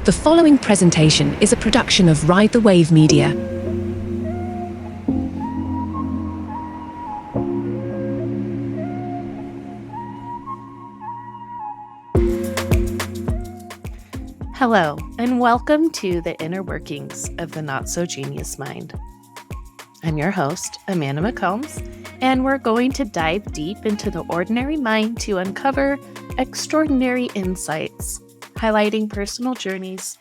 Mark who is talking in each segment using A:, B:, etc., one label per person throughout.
A: The following presentation is a production of Ride the Wave Media.
B: Hello, and welcome to the inner workings of the not-so-genius mind. I'm your host, Amanda McCombs, and we're going to dive deep into the ordinary mind to uncover extraordinary insights, highlighting personal journeys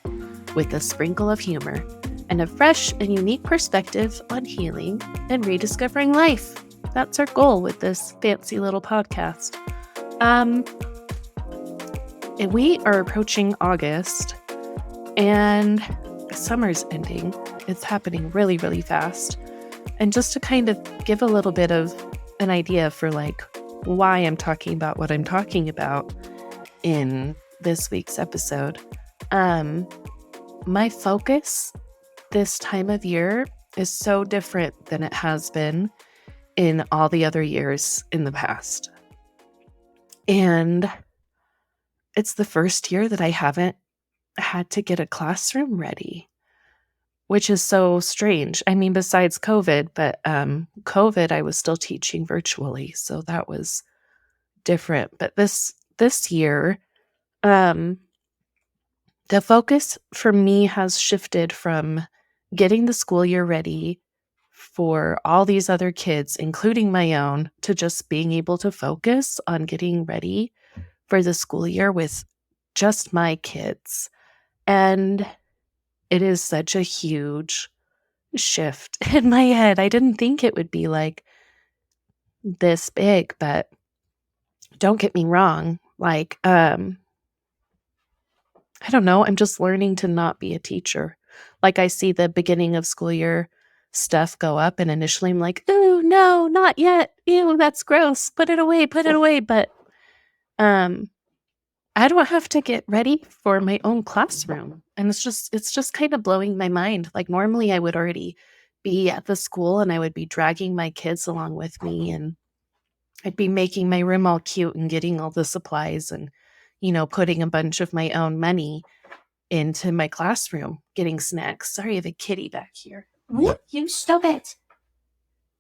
B: with a sprinkle of humor and a fresh and unique perspective on healing and rediscovering life. That's our goal with this fancy little podcast. We are approaching August, and summer's ending. It's happening really, really fast. And just to kind of give a little bit of an idea for why I'm talking about what I'm talking about in this week's episode, my focus this time of year is so different than it has been in all the other years in the past. And it's the first year that I haven't had to get a classroom ready, which is so strange. I mean, besides COVID, but COVID, I was still teaching virtually, so that was different. But this year, the focus for me has shifted from getting the school year ready for all these other kids, including my own, to just being able to focus on getting ready for the school year with just my kids. And it is such a huge shift in my head. I didn't think it would be this big, but don't get me wrong. I don't know. I'm just learning to not be a teacher. I see the beginning of school year stuff go up, and initially I'm like, "Ooh, no, not yet. Ew, that's gross. Put it away, put it away." But I don't have to get ready for my own classroom. And it's just kind of blowing my mind. Normally I would already be at the school and I would be dragging my kids along with me, and I'd be making my room all cute and getting all the supplies and, putting a bunch of my own money into my classroom, getting snacks. Sorry, I have a kitty back here. You stop it.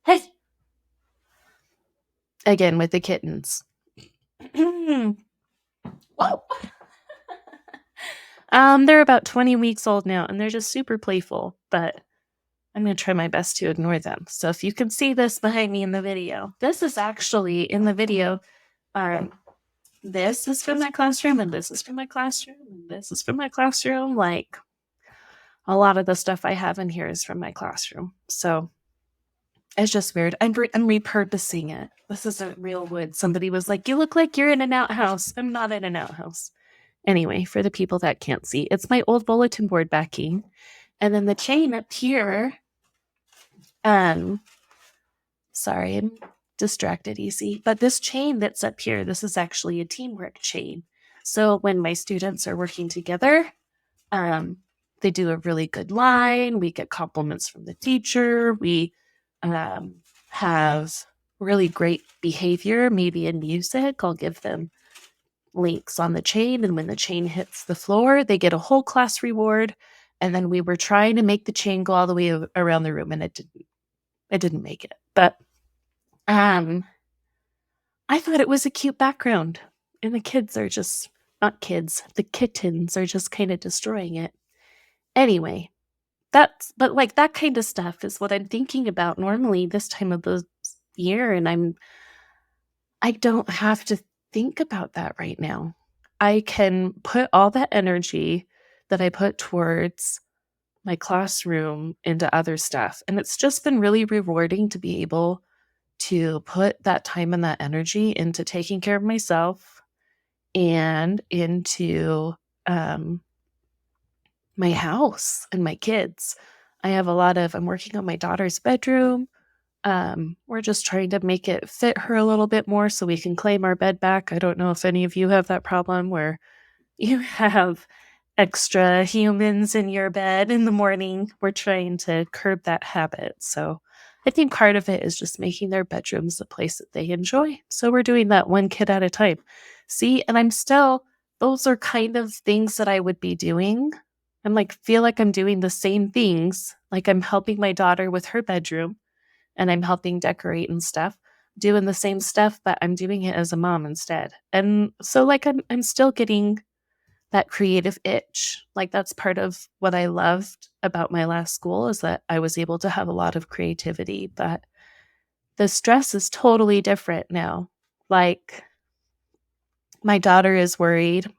B: Hey. Again, with the kittens. Whoa. They're about 20 weeks old now, and they're just super playful, but I'm going to try my best to ignore them. So if you can see this behind me in the video, this is actually in the video. This is from my classroom, and this is from my classroom, and this is from my classroom. A lot of the stuff I have in here is from my classroom. So it's just weird. I'm repurposing it. This isn't real wood. Somebody was like, "You look like you're in an outhouse." I'm not in an outhouse. Anyway, for the people that can't see, it's my old bulletin board backing. And then the chain up here, sorry, I'm distracted, easy. But this chain that's up here, this is actually a teamwork chain. So when my students are working together, they do a really good line. We get compliments from the teacher. We have really great behavior, maybe in music. I'll give them links on the chain, and when the chain hits the floor, they get a whole class reward. And then we were trying to make the chain go all the way around the room, and it didn't make it. But I thought it was a cute background, and the kids are just not kids. The kittens are just kind of destroying it. Anyway, but that kind of stuff is what I'm thinking about normally this time of the year, and I don't have to think about that right now. I can put all that energy that I put towards my classroom into other stuff. And it's just been really rewarding to be able to put that time and that energy into taking care of myself and into my house and my kids. I'm working on my daughter's bedroom. We're just trying to make it fit her a little bit more so we can claim our bed back. I don't know if any of you have that problem where you have extra humans in your bed in the morning. We're trying to curb that habit. So I think part of it is just making their bedrooms a place that they enjoy. So we're doing that one kid at a time. See, and those are kind of things that I would be doing I'm like, feel like I'm doing the same things. Like I'm helping my daughter with her bedroom and I'm helping decorate and stuff, doing the same stuff, but I'm doing it as a mom instead. And so like I'm still getting that creative itch. Like that's part of what I loved about my last school is that I was able to have a lot of creativity, but the stress is totally different now. Like my daughter is worried.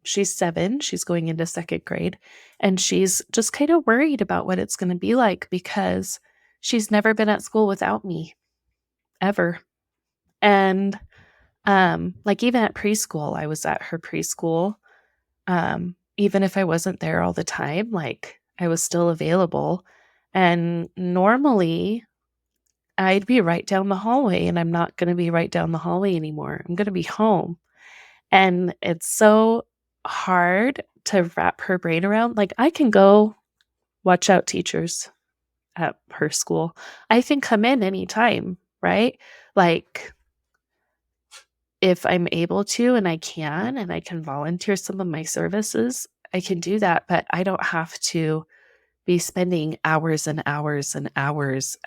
B: She's 7, she's going into 2nd grade, and she's just kind of worried about what it's going to be like because she's never been at school without me ever. And like even at preschool, I was at her preschool. Even if I wasn't there all the time, like I was still available. And normally I'd be right down the hallway, and I'm not going to be right down the hallway anymore. I'm going to be home. And it's so hard to wrap her brain around. Like, I can go watch out teachers at her school. I can come in anytime, right? Like, if I'm able to and I can volunteer some of my services, I can do that, but I don't have to be spending hours and hours and hours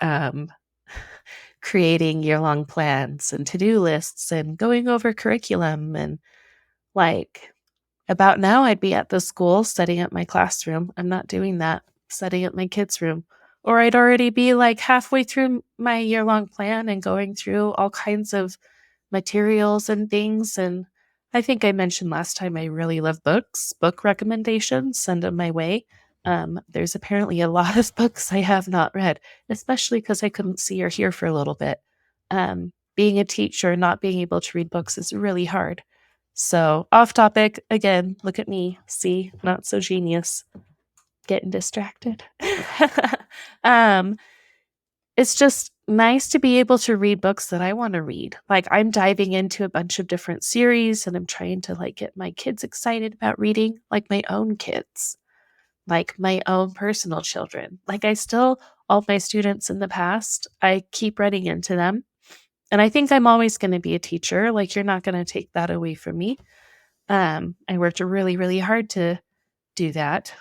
B: creating year-long plans and to-do lists and going over curriculum and like about now, I'd be at the school setting up my classroom. I'm not doing that, setting up my kids' room. Or I'd already be like halfway through my year long plan and going through all kinds of materials and things. And I think I mentioned last time I really love books, book recommendations, send them my way. There's apparently a lot of books I have not read, especially because I couldn't see or hear for a little bit. Being a teacher, not being able to read books is really hard. So, off topic again, look at me. See, not so genius. Getting distracted. um, it's just nice to be able to read books that I want to read. Like I'm diving into a bunch of different series and I'm trying to like get my kids excited about reading, like my own kids, like my own personal children. Like I still all my students in the past, I keep running into them. And I think I'm always going to be a teacher. Like you're not going to take that away from me. I worked really, really hard to do that.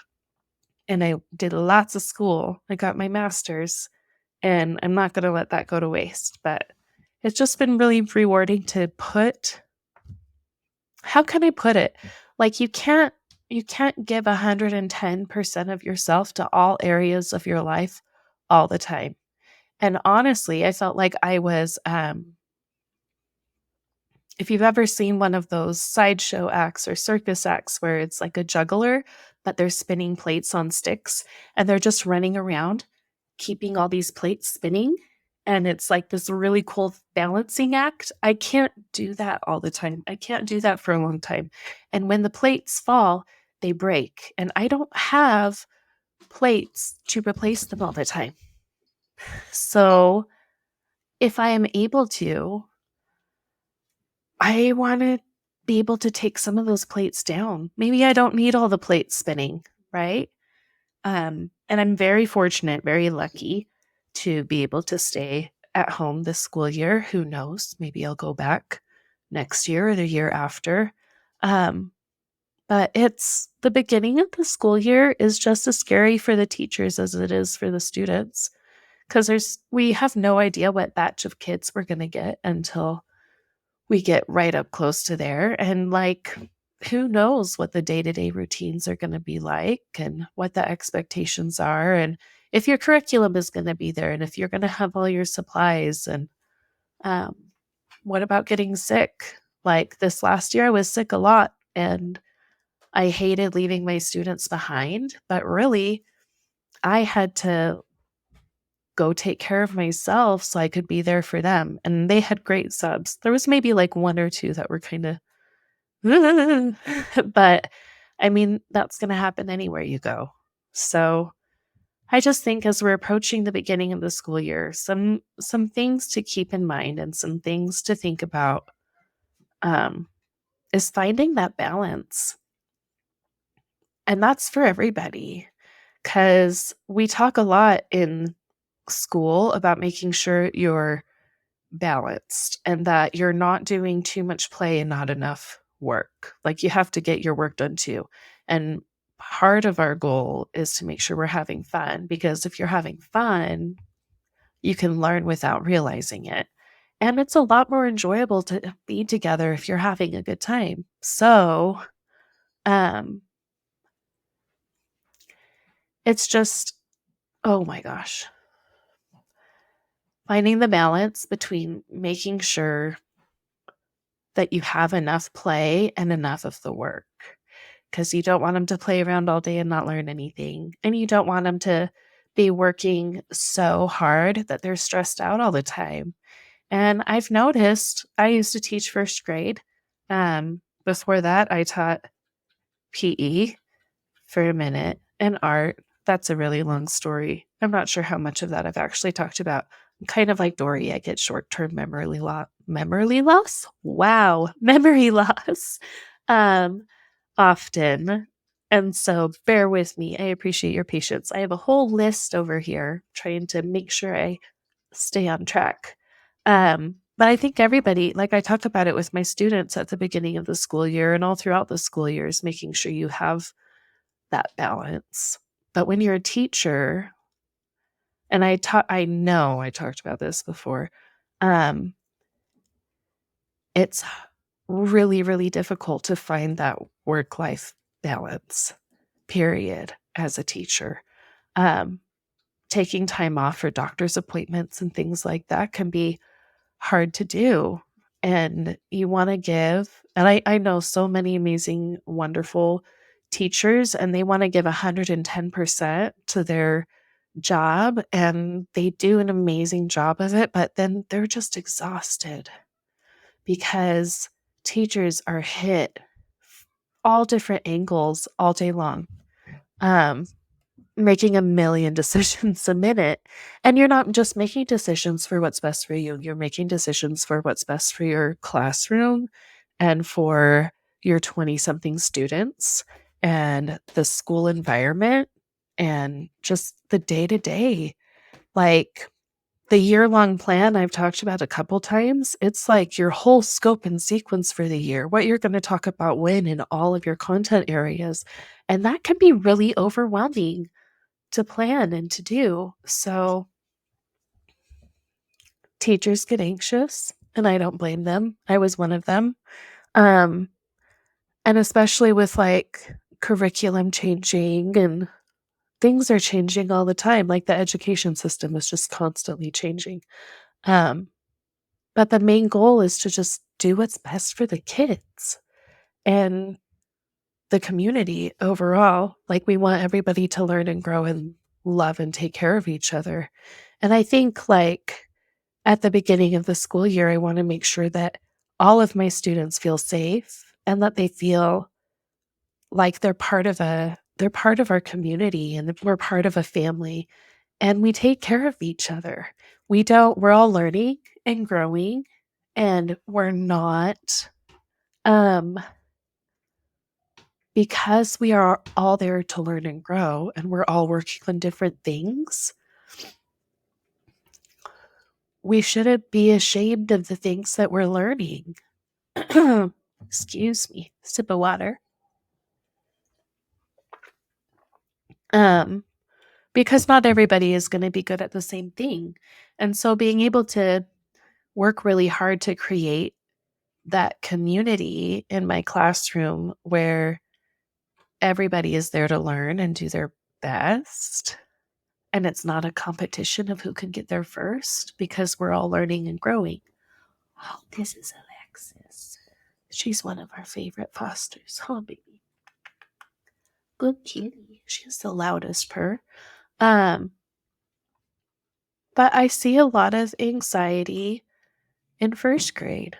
B: And I did lots of school. I got my master's, and I'm not going to let that go to waste. But it's just been really rewarding to how can I put it? Like you can't give 110% of yourself to all areas of your life all the time. And honestly, I felt like I was if you've ever seen one of those sideshow acts or circus acts where it's like a juggler, but they're spinning plates on sticks and they're just running around keeping all these plates spinning. And it's like this really cool balancing act. I can't do that all the time. I can't do that for a long time. And when the plates fall, they break. And I don't have plates to replace them all the time. So if I am able to, I want to be able to take some of those plates down. Maybe I don't need all the plates spinning, right? And I'm very fortunate, very lucky to be able to stay at home this school year. Who knows? Maybe I'll go back next year or the year after. Um, but it's the beginning of the school year is just as scary for the teachers as it is for the students because we have no idea what batch of kids we're going to get until we get right up close to there. And like, who knows what the day-to-day routines are going to be like and what the expectations are. And if your curriculum is going to be there and if you're going to have all your supplies. And um, what about getting sick? Like this last year, I was sick a lot and I hated leaving my students behind. But really, I had to go take care of myself so I could be there for them. And they had great subs. There was maybe like one or two that were kind of but I mean, that's going to happen anywhere you go. So I just think as we're approaching the beginning of the school year, some things to keep in mind and some things to think about um, is finding that balance. And that's for everybody because we talk a lot in school about making sure you're balanced and that you're not doing too much play and not enough work. Like you have to get your work done too. And part of our goal is to make sure we're having fun, because if you're having fun, you can learn without realizing it. And it's a lot more enjoyable to be together if you're having a good time. So, um, it's just, oh my gosh, finding the balance between making sure that you have enough play and enough of the work. Because you don't want them to play around all day and not learn anything. And you don't want them to be working so hard that they're stressed out all the time. And I've noticed I used to teach first grade. Before that, I taught PE for a minute and art. That's a really long story. I'm not sure how much of that I've actually talked about. I'm kind of like Dory. I get short-term memory loss. Wow, memory loss. Um, often. And so bear with me. I appreciate your patience. I have a whole list over here trying to make sure I stay on track. But I think everybody, like I talked about it with my students at the beginning of the school year and all throughout the school years, making sure you have that balance. But when you're a teacher, and I know I talked about this before, um, it's really, really difficult to find that work-life balance, period, as a teacher. Um, Taking time off for doctor's appointments and things like that can be hard to do. And you want to give, and I know so many amazing, wonderful teachers, and they want to give 110% to their job, and they do an amazing job of it, but then they're just exhausted because teachers are hit all different angles all day long. Making a million decisions a minute. And you're not just making decisions for what's best for you, you're making decisions for what's best for your classroom and for your 20 something students and the school environment and just the day to day. Like the year-long plan I've talked about a couple times, it's like your whole scope and sequence for the year, what you're going to talk about when in all of your content areas. And that can be really overwhelming to plan and to do. So teachers get anxious, and I don't blame them. I was one of them. Um, and especially with like curriculum changing and things are changing all the time. Like the education system is just constantly changing. Um, but the main goal is to just do what's best for the kids and the community overall. Like we want everybody to learn and grow and love and take care of each other. And I think like at the beginning of the school year, I want to make sure that all of my students feel safe and that they feel like they're part of our community and that we're part of a family and we take care of each other. We're all learning and growing, and we're not um because we are all there to learn and grow and we're all working on different things. We shouldn't be ashamed of the things that we're learning. Excuse me, sip of water. Um, because not everybody is going to be good at the same thing. And so being able to work really hard to create that community in my classroom where everybody is there to learn and do their best. And it's not a competition of who can get there first because we're all learning and growing. Oh, this is Alexis. She's one of our favorite fosters. Oh, baby. Good kitty. She's the loudest purr. Um, but I see a lot of anxiety in first grade.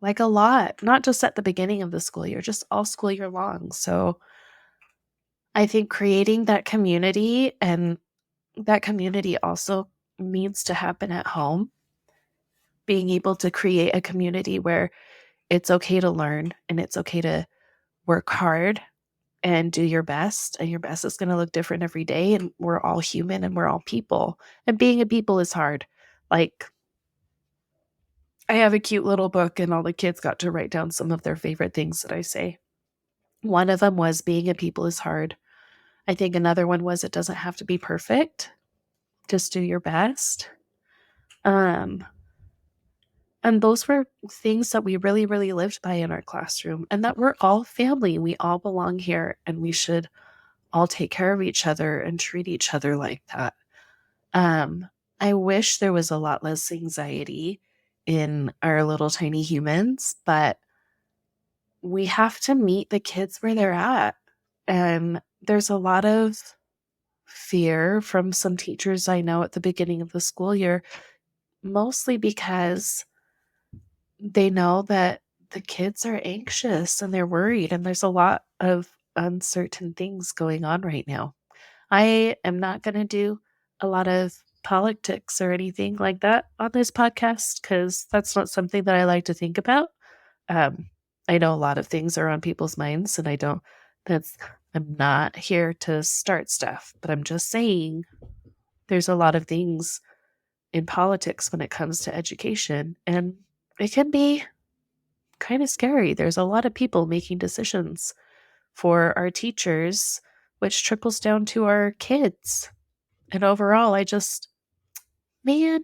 B: Like a lot, not just at the beginning of the school year, just all school year long. So I think creating that community, and that community also needs to happen at home. Being able to create a community where it's okay to learn and it's okay to work hard and do your best, and your best is going to look different every day, and we're all human and we're all people, and being a people is hard. Like I have a cute little book and all the kids got to write down some of their favorite things that I say, One of them was being a people is hard. I think another one was it doesn't have to be perfect. Just do your best. Um, and those were things that we really, really lived by in our classroom, and that we're all family. We all belong here, and we should all take care of each other and treat each other like that. Um, I wish there was a lot less anxiety in our little tiny humans, but we have to meet the kids where they're at. And there's a lot of fear from some teachers I know at the beginning of the school year, mostly because they know that the kids are anxious and they're worried, and there's a lot of uncertain things going on right now. I am not going to do a lot of politics or anything like that on this podcast because that's not something that I like to think about. Um, I know a lot of things are on people's minds, and that's, I'm not here to start stuff, but I'm just saying there's a lot of things in politics when it comes to education, and it can be kind of scary. There's a lot of people making decisions for our teachers, which trickles down to our kids. And overall, man,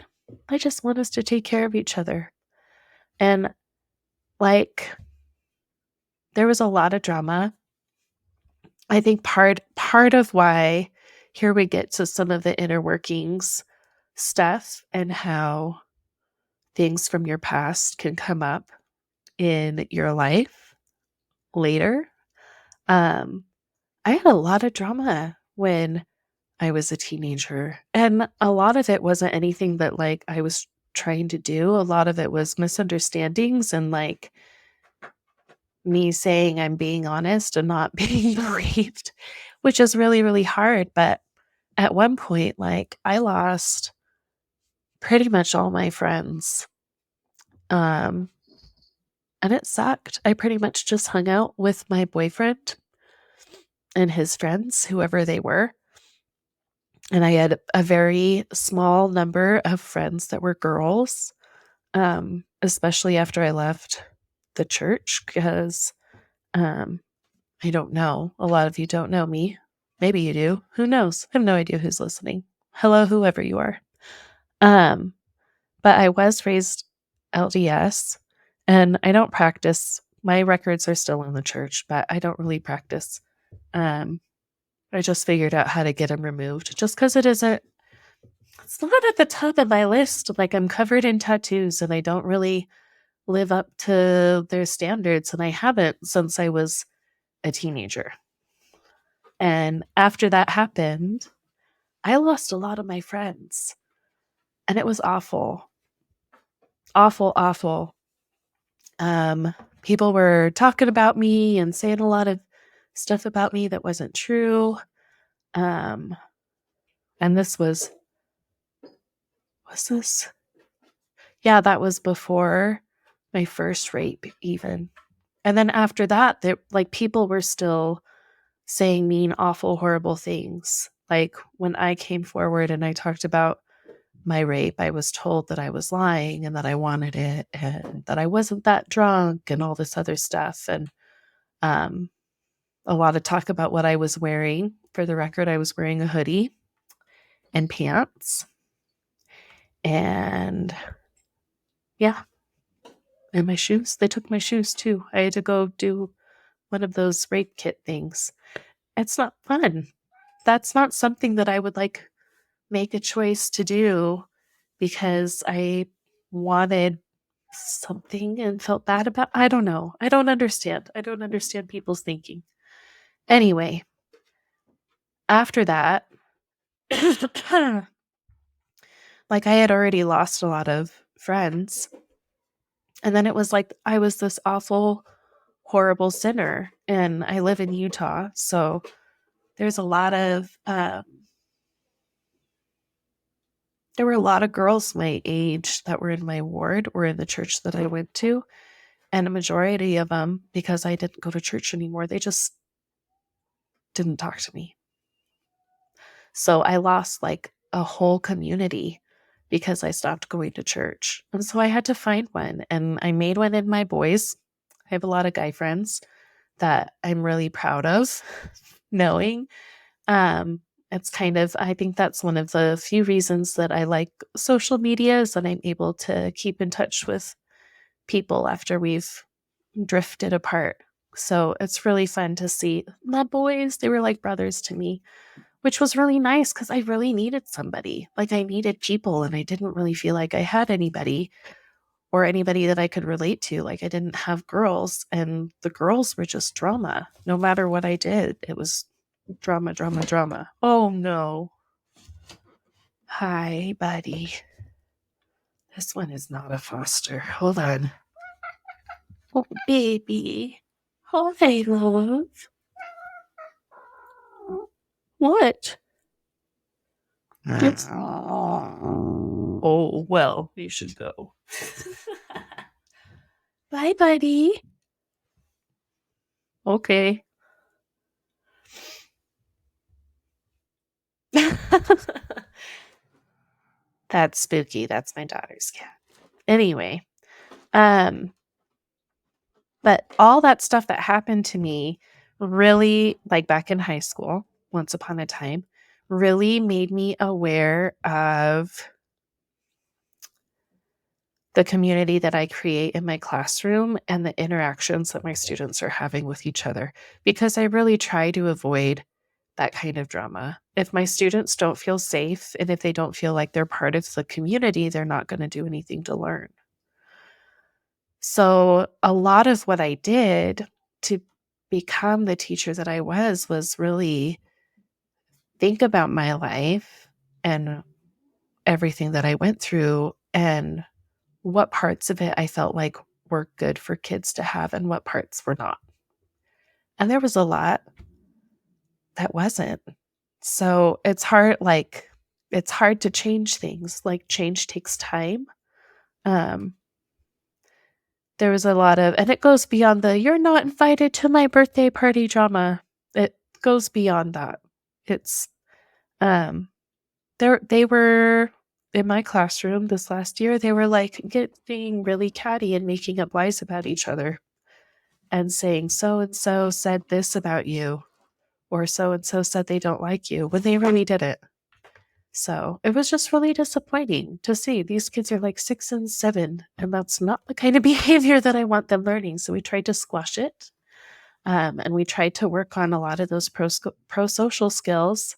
B: I just want us to take care of each other. And like, there was a lot of drama. I think part of why here we get to some of the inner workings stuff and how things from your past can come up in your life later. Um, I had a lot of drama when I was a teenager, and a lot of it wasn't anything that like I was trying to do. A lot of it was misunderstandings and like me saying I'm being honest and not being believed, which is really, really hard. But at one point, like I lost pretty much all my friends. Um, and it sucked. I pretty much just hung out with my boyfriend and his friends, whoever they were. And I had a very small number of friends that were girls, especially after I left the church, because um, I don't know. A lot of you don't know me. Maybe you do. Who knows? I have no idea who's listening. Hello, whoever you are. Um, but I was raised LDS, and I don't practice. My records are still in the church, but I don't really practice. Um, I just figured out how to get them removed just because it's not at the top of my list. Like, I'm covered in tattoos and I don't really live up to their standards, and I haven't since I was a teenager. And after that happened, I lost a lot of my friends, and it was awful. Awful, awful. People were talking about me and saying a lot of stuff about me that wasn't true. And this was this? Yeah, that was before my first rape even. And then after that, like people were still saying mean, awful, horrible things. Like when I came forward and I talked about my rape, I was told that I was lying and that I wanted it and that I wasn't that drunk and all this other stuff. And um, a lot of talk about what I was wearing. For the record, I was wearing a hoodie and pants. And yeah, and my shoes. They took my shoes too. I had to go do one of those rape kit things. It's not fun. That's not something that I would like make a choice to do because I wanted something and felt bad about. I don't know. I don't understand. I don't understand people's thinking. Anyway, after that, like I had already lost a lot of friends. And then it was like I was this awful, horrible sinner. And I live in Utah. So there's a lot of, there were a lot of girls my age that were in my ward or in the church that I went to. And a majority of them, because I didn't go to church anymore, they just didn't talk to me. So I lost like a whole community because I stopped going to church. And so I had to find one. And I made one in my boys. I have a lot of guy friends. that I'm really proud of knowing. It's kind of, I think that's one of the few reasons that I like social media, is that I'm able to keep in touch with people after we've drifted apart. So it's really fun to see my boys. They were like brothers to me, which was really nice because I really needed somebody. Like, I needed people, and I didn't really feel like I had anybody or anybody that I could relate to. Like, I didn't have girls, and the girls were just drama. No matter what I did, it was drama, drama, drama. Oh no. Hi, buddy. This one is not a foster. Hold on. Oh, baby. Hi, love. What? Oh, well, you should go. Bye, buddy. Okay. That's spooky. That's my daughter's cat. Anyway, but all that stuff that happened to me really, like back in high school, once upon a time, really made me aware of the community that I create in my classroom and the interactions that my students are having with each other, because I really try to avoid that kind of drama. If my students don't feel safe and if they don't feel like they're part of the community, they're not going to do anything to learn. So a lot of what I did to become the teacher that I was really think about my life and everything that I went through and what parts of it I felt like were good for kids to have and what parts were not. And there was a lot that wasn't. So it's hard to change things. Like, change takes time. There was a lot of, and it goes beyond the "you're not invited to my birthday party" drama. It goes beyond that. It's they were in my classroom this last year. They were like getting really catty and making up lies about each other and saying so and so said this about you, or so and so said they don't like you, when they really didn't. So it was just really disappointing to see these kids are like 6 and 7, and that's not the kind of behavior that I want them learning. So we tried to squash it, and we tried to work on a lot of those pro-social skills,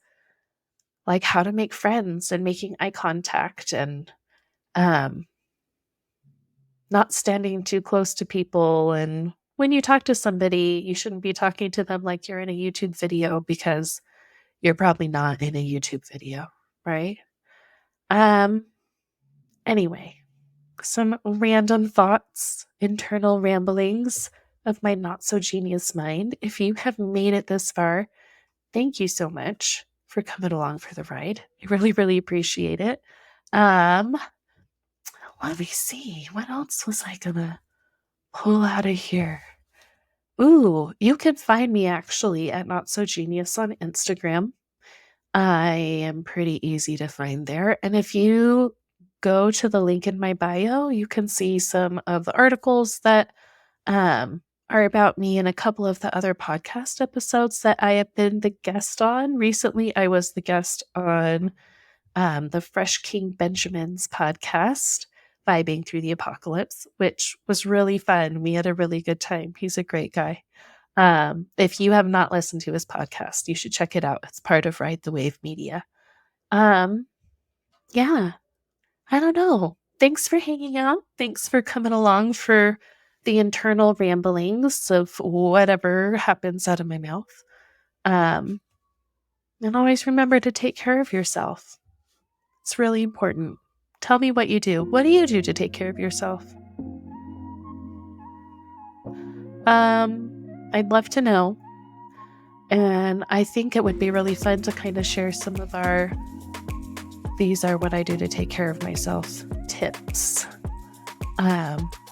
B: like how to make friends and making eye contact and not standing too close to people. And when you talk to somebody, you shouldn't be talking to them like you're in a YouTube video, because you're probably not in a YouTube video, right? Anyway, some random thoughts, internal ramblings of my not so genius mind. If you have made it this far, thank you so much for coming along for the ride. I really, really appreciate it. Let me see. What else was I gonna pull out of here? Ooh, you can find me actually at Not So Genius on Instagram. I am pretty easy to find there. And if you go to the link in my bio, you can see some of the articles that are about me and a couple of the other podcast episodes that I have been the guest on. Recently, I was the guest on the Fresh King Benjamin's podcast, Vibing Through the Apocalypse, which was really fun. We had a really good time. He's a great guy. If you have not listened to his podcast, you should check it out. It's part of Ride the Wave Media. Yeah, I don't know. Thanks for hanging out. Thanks for coming along for the internal ramblings of whatever happens out of my mouth. And always remember to take care of yourself. It's really important. Tell me what you do. What do you do to take care of yourself? I'd love to know. And I think it would be really fun to kind of share some of our "these are what I do to take care of myself" tips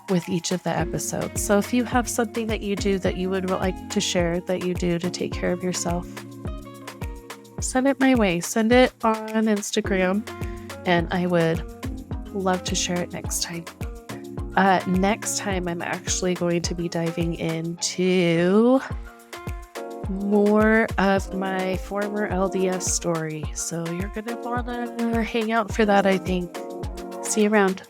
B: with each of the episodes. So if you have something that you do that you would like to share that you do to take care of yourself, send it my way. Send it on Instagram, and I would love to share it next time. Next time, I'm actually going to be diving into more of my former LDS story. So you're going to want to hang out for that, I think. See you around.